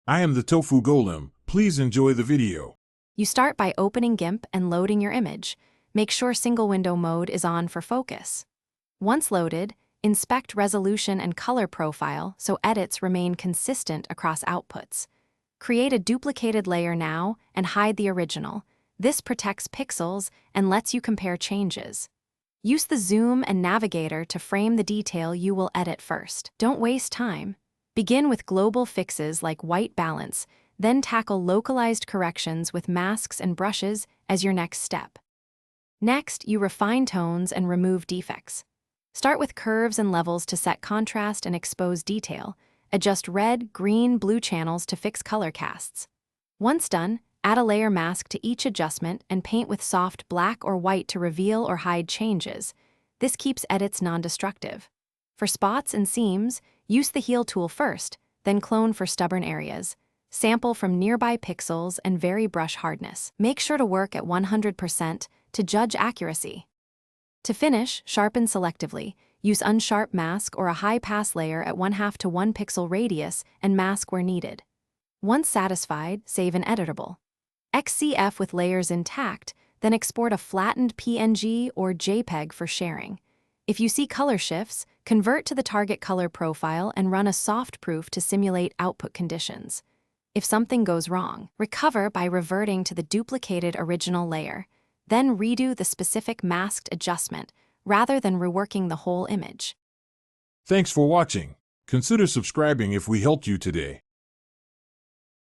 I am the Tofu Golem. Please enjoy the video. You start by opening Gimp and loading your image. Make sure single window mode is on for focus. Once loaded, inspect resolution and color profile so edits remain consistent across outputs. Create a duplicated layer now and hide the original. This protects pixels and lets you compare changes. Use the zoom and navigator to frame the detail you will edit first. Don't waste time. Begin with global fixes like white balance, then tackle localized corrections with masks and brushes as your next step. Next, you refine tones and remove defects. Start with curves and levels to set contrast and expose detail. Adjust red, green, blue channels to fix color casts. Once done, add a layer mask to each adjustment and paint with soft black or white to reveal or hide changes. This keeps edits non-destructive. For spots and seams, use the heal tool first, then clone for stubborn areas. Sample from nearby pixels and vary brush hardness. Make sure to work at 100% to judge accuracy. To finish, sharpen selectively. Use unsharp mask or a high-pass layer at 1/2 to 1 pixel radius and mask where needed. Once satisfied, save in editable. XCF with layers intact, then export a flattened PNG or JPEG for sharing. If you see color shifts, convert to the target color profile and run a soft proof to simulate output conditions. If something goes wrong, recover by reverting to the duplicated original layer. Then redo the specific masked adjustment, rather than reworking the whole image. Thanks for watching. Consider subscribing if we helped you today.